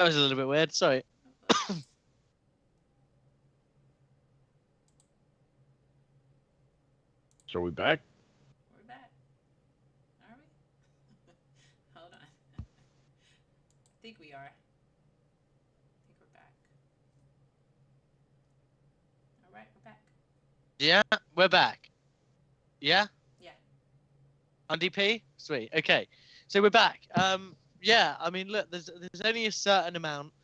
That was a little bit weird. Sorry. So are we back? We're back. Are we? Hold on. I think we are. I think we're back. All right, we're back. Yeah, we're back. Yeah? Yeah. On DP? Sweet. Okay. So we're back. Yeah, I mean, look, there's only a certain amount.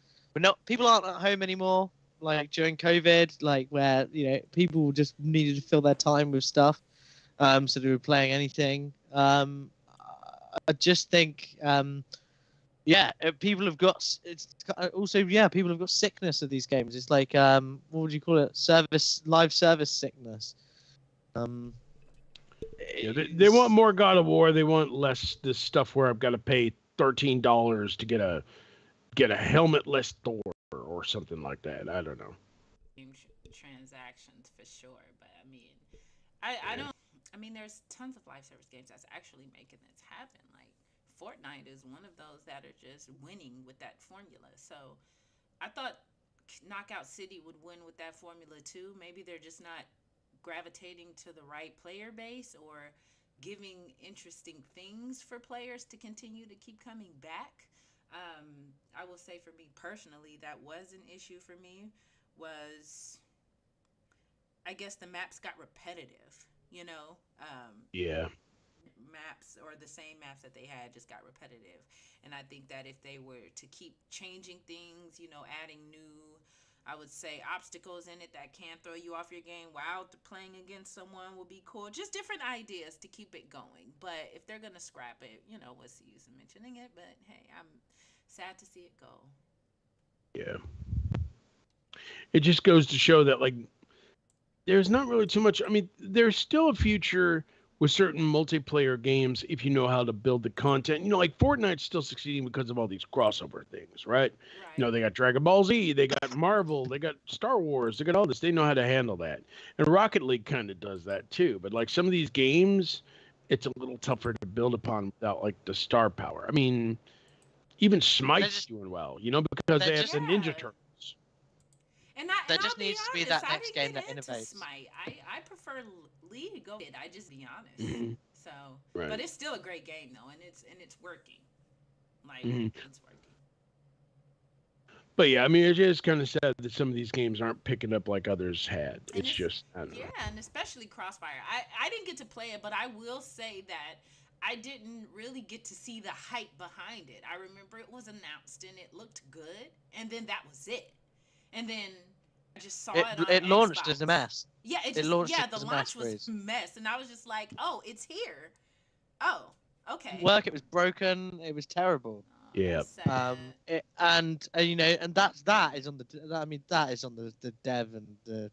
People aren't at home anymore, like during COVID, like where, people just needed to fill their time with stuff. So they were playing anything. I just think, people have got, people have got sickness of these games. It's like, what would you call it? Live service sickness. Yeah, they want more God of War. They want less this stuff where I've got to pay $13 to get a helmetless Thor or something like that. I don't know. Transactions for sure, but I mean, I don't. I mean, there's tons of live service games that's actually making this happen. Like Fortnite is one of those that are just winning with that formula. So I thought Knockout City would win with that formula too. Maybe they're just not gravitating to the right player base or giving interesting things for players to continue to keep coming back. I will say for me personally, that was an issue for me. Was I guess the maps got repetitive. Yeah. Maps or the same maps that they had just got repetitive, and I think that if they were to keep changing things, adding new, I would say, obstacles in it that can throw you off your game while playing against someone would be cool. Just different ideas to keep it going. But if they're gonna scrap it, what's the use of mentioning it? But hey, I'm sad to see it go. Yeah. It just goes to show that, like, there's not really too much. I mean, there's still a future with certain multiplayer games if you know how to build the content. Like Fortnite's still succeeding because of all these crossover things, right? Right. They got Dragon Ball Z, they got Marvel, they got Star Wars, they got all this. They know how to handle that. And Rocket League kind of does that too. But like some of these games, it's a little tougher to build upon without like the star power. I mean, even Smite's doing well, because they have the Ninja Turtles. And there just needs to be that next game that innovates. Smite. I prefer League. I just be honest. Mm-hmm. So, right. But it's still a great game though, and it's working. Like it's working. But yeah, I mean, it's just kind of sad that some of these games aren't picking up like others had. It's just, I don't know. Yeah, and especially Crossfire. I didn't get to play it, but I will say that I didn't really get to see the hype behind it. I remember it was announced and it looked good, and then that was it. And then I just saw it on It launched Xbox. as a mess. Yeah, the launch was a mess, and I was just like, "Oh, it's here. Oh, okay." It was broken. It was terrible. Yeah. And that is on the dev and the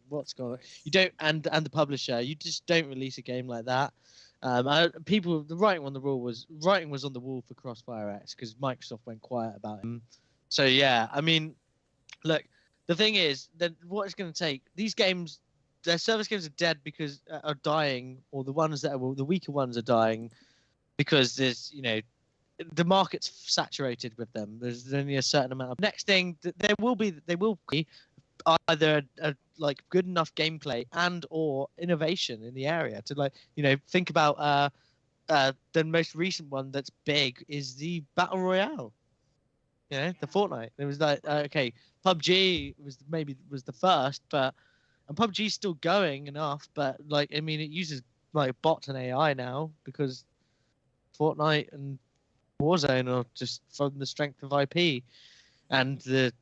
what's going on. You don't and the publisher. You just don't release a game like that. The writing on the wall for Crossfire X because Microsoft went quiet about it. So yeah, I mean, look, the thing is that what it's going to take, these games, their service games are dead because are dying, or the ones that are the weaker ones are dying because there's the market's saturated with them. There's only a certain amount of. Next thing, they will be either a like good enough gameplay and or innovation in the area to think about the most recent one that's big is the Battle Royale. The Fortnite. It was like okay, PUBG was the first, and PUBG's still going enough, but it uses bots and AI now because Fortnite and Warzone are just from the strength of IP and the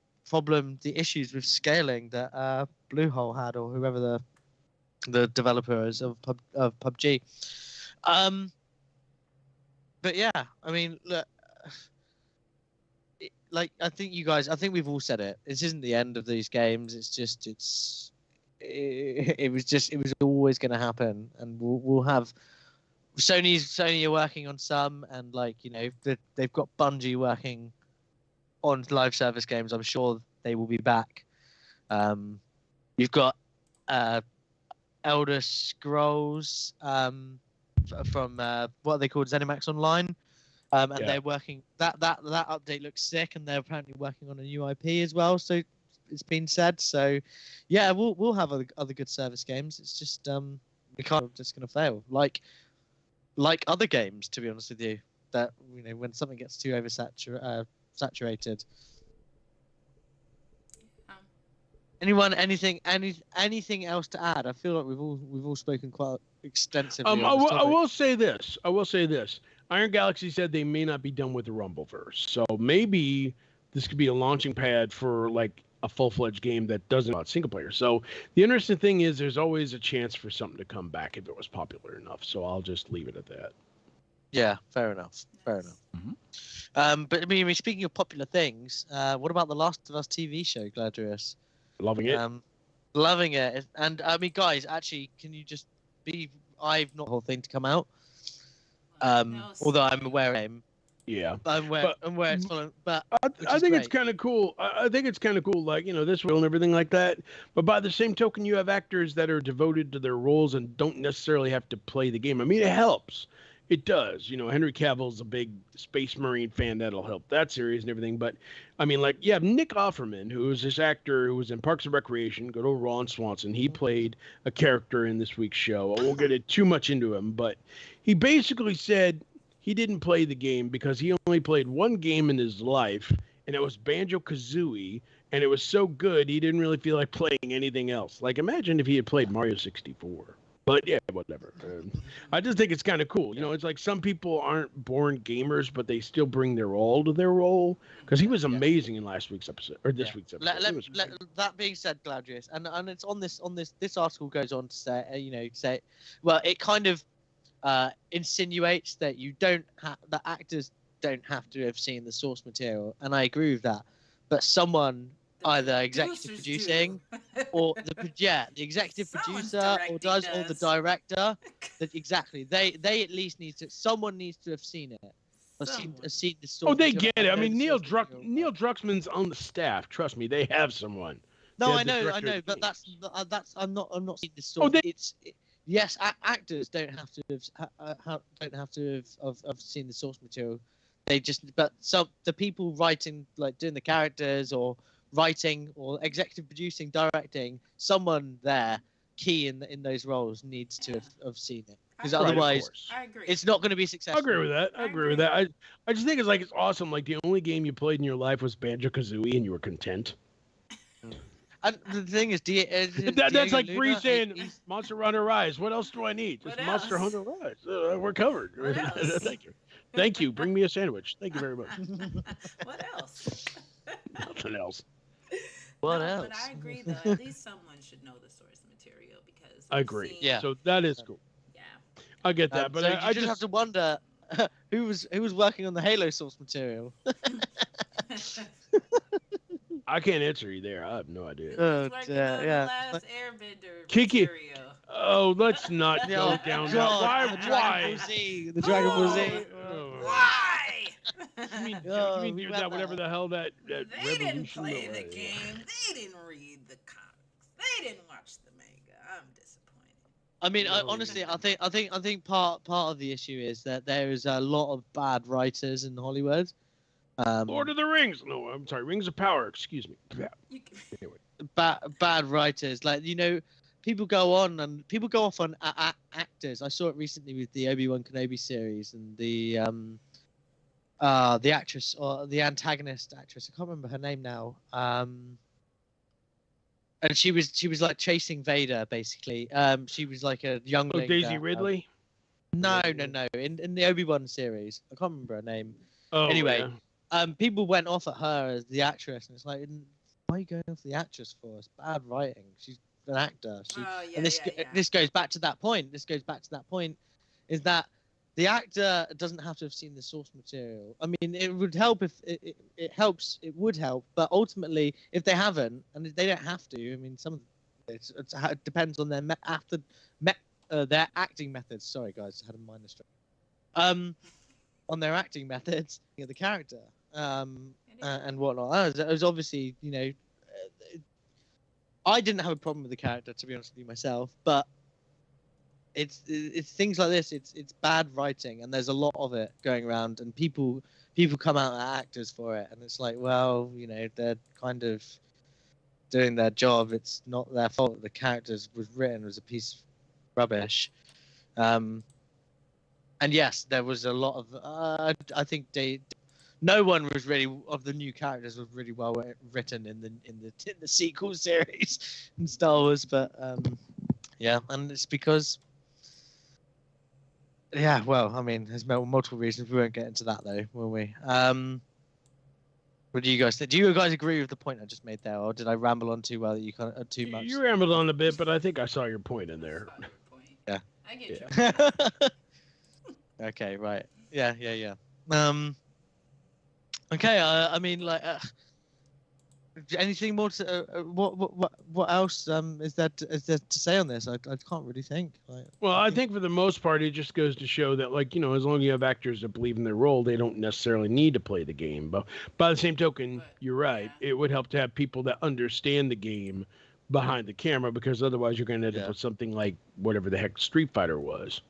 issues with scaling that Bluehole had or whoever the developer is of PUBG. But yeah, I mean, look. I think we've all said it. This isn't the end of these games. It was always going to happen, and we'll have Sony are working on some, and they've got Bungie working on live service games. I'm sure they will be back. You've got Elder Scrolls from what are they called, ZeniMax Online. And they're working. That update looks sick, and they're apparently working on a new IP as well. So it's been said. So yeah, we'll have other good service games. It's just we can't just gonna fail like other games. To be honest with you, that when something gets too saturated. Anyone, anything else to add? I feel like we've all spoken quite extensively. I will say this. Iron Galaxy said they may not be done with the Rumbleverse, so maybe this could be a launching pad for like a full-fledged game that doesn't about single player. So the interesting thing is, there's always a chance for something to come back if it was popular enough. So I'll just leave it at that. Yeah, fair enough. Mm-hmm. But I mean, speaking of popular things, what about the Last of Us TV show, Gladrius? Loving it. Loving it. And I mean, guys, actually, can you just I've not the whole thing to come out. Although I'm aware of him. Yeah. I'm aware it's following, but I think it's kind of cool. I think it's kind of cool, like, this will and everything like that. But by the same token, you have actors that are devoted to their roles and don't necessarily have to play the game. I mean, it helps. It does. Henry Cavill's a big Space Marine fan. That'll help that series and everything. But, I mean, like, you have Nick Offerman, who is this actor who was in Parks and Recreation, good old Ron Swanson. He played a character in this week's show. I won't get it too much into him, but he basically said he didn't play the game because he only played one game in his life, and it was Banjo-Kazooie, and it was so good he didn't really feel like playing anything else. Like, imagine if he had played Mario 64. But yeah, whatever. I just think it's kind of cool. It's like some people aren't born gamers, but they still bring their all to their role. Because he was amazing in last week's episode or this week's episode. That being said, Gladius, and it's on this article goes on to say, well, it kind of insinuates that the actors don't have to have seen the source material, and I agree with that. But someone, either executive producing or the executive producer or the director, they at least someone needs to have seen it or seen the story. Oh, they get it. I mean, Neil Druckmann's on the staff. Trust me, they have someone. No, I know, but that's I'm not seeing the story. Yes, actors don't have to have seen the source material. The people writing, like doing the characters or writing or executive producing, directing, someone there key in those roles needs to have seen it, because otherwise I agree. It's not going to be successful. I agree with that. I just think it's awesome. Like, the only game you played in your life was Banjo-Kazooie and you were content. And the thing is, that's like Bree saying Monster Hunter Rise. What else do I need? Just Monster Hunter Rise. We're covered. Thank you. Bring me a sandwich. Thank you very much. What else? Nothing else. What else? But I agree, though. At least someone should know the source material, because I agree. So that is cool. Yeah. I get that, but I just have to wonder who was working on the Halo source material. I can't answer you there. I have no idea. The last Airbender Kiki. material. Oh, let's not go down that. Why? The Dragon Ball Z. Why? You mean that whatever the hell that They didn't play the was. game. They didn't read the comics. They didn't watch the manga. I'm disappointed. I mean, honestly, I think part of the issue is that there is a lot of bad writers in Hollywood. Lord of the Rings. No, I'm sorry. Rings of Power. Excuse me. Anyway. Bad writers. Like, people go off on actors. I saw it recently with the Obi-Wan Kenobi series and the actress, or the antagonist actress. I can't remember her name now. And she was like chasing Vader, basically. She was like a youngling. Oh, Daisy Ridley? No. In the Obi-Wan series, I can't remember her name. Oh, anyway. Yeah. People went off at her as the actress, and it's like, why are you going off the actress for? It's bad writing. She's an actor. This goes back to that point. Is that the actor doesn't have to have seen the source material. I mean, it would help if it helps. It would help, but ultimately, if they haven't, and they don't have to, I mean, it depends on their acting methods. Sorry, guys, I had a minor stroke. On their acting methods, the character, and whatnot. It was obviously, I didn't have a problem with the character, to be honest with you myself, but it's things like this. It's bad writing, and there's a lot of it going around, and people come out at actors for it, and it's like, well, they're kind of doing their job. It's not their fault that the characters was written as a piece of rubbish. And yes, there was a lot of I think no one was really of the new characters was really well written in the sequel series in Star Wars, but yeah, and it's because well, I mean, there's multiple reasons. We won't get into that though, will we? What do you guys think? Do you guys agree with the point I just made there, or did I ramble on too well? That you kind of too much. You rambled on a bit, but I think I saw your point in there. Yeah. I get you. Okay, right. Yeah. Okay. I mean, like, anything more to what else is there to say on this? I can't really think. Well, I think for the most part, it just goes to show that, like, as long as you have actors that believe in their role, they don't necessarily need to play the game. But by the same token, you're right. Yeah. It would help to have people that understand the game behind the camera, because otherwise you're going to end up with something like whatever the heck Street Fighter was.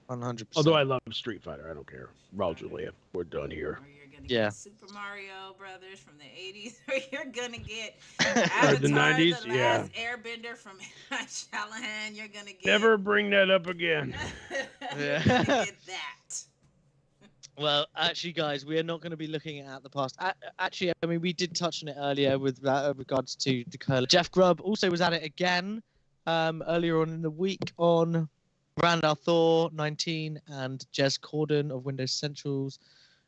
100%. Although I love Street Fighter, I don't care. Raul Julia, we're done here. Yeah. Super Mario Brothers from the 80s, or you're gonna get Avatar, the 90s, the last Airbender from Shalahan. You're gonna get. Never bring that up again. You're gonna get that. Well, actually, guys, we are not going to be looking at the past. Actually, I mean, we did touch on it earlier with regards to the curler. Jeff Grubb also was at it again earlier on in the week on Randall Thor 19 and Jez Corden of Windows Central's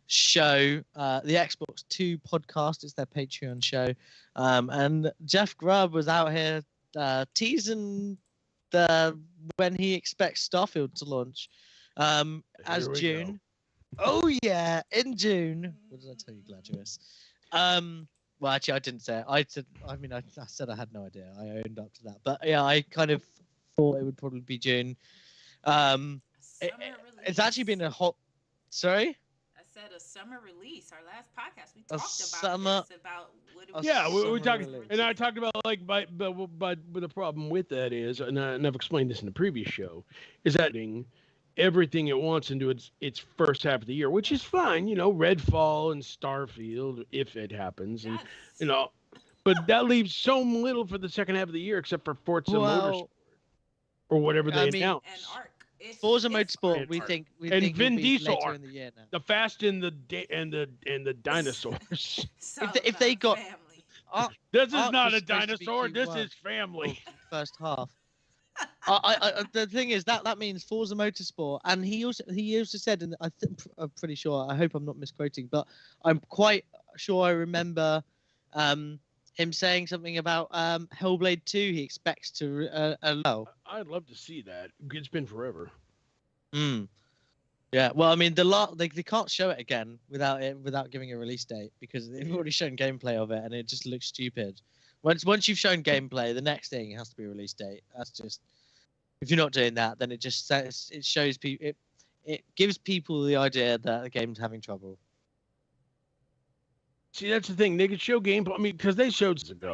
show, the Xbox 2 podcast. It's their Patreon show, and Jeff Grubb was out here teasing when he expects Starfield to launch as June. Go. Oh yeah, in June. What did I tell you, Gladius? Well, actually, I didn't say it. I said I had no idea. I owned up to that, but yeah, I kind of thought it would probably be June. It's actually been a hot. Sorry. Said a summer release. Our last podcast, we talked about we talked, and I talked about but the problem with that is, and I've explained this in the previous show, is that everything it wants into its first half of the year, which is fine, Redfall and Starfield if it happens, and but that leaves so little for the second half of the year except for Forza Motorsport or whatever they announce. And Arc. Forza Motorsport, we think Vin Diesel later in the year now. The Fast and the dinosaurs. if they got this is not a dinosaur. This is family. First half. The thing is that means Forza Motorsport, and he also said, and I'm pretty sure. I hope I'm not misquoting, but I'm quite sure I remember him saying something about Hellblade 2 he expects to allow. I'd love to see that. It's been forever. Yeah, well, I mean, they can't show it again without giving a release date, because they've already shown gameplay of it and it just looks stupid. Once you've shown gameplay, the next thing has to be a release date. That's just, if you're not doing that, then it shows people, it gives people the idea that the game's having trouble. See, that's the thing. They could show gameplay. I mean, because they showed ago.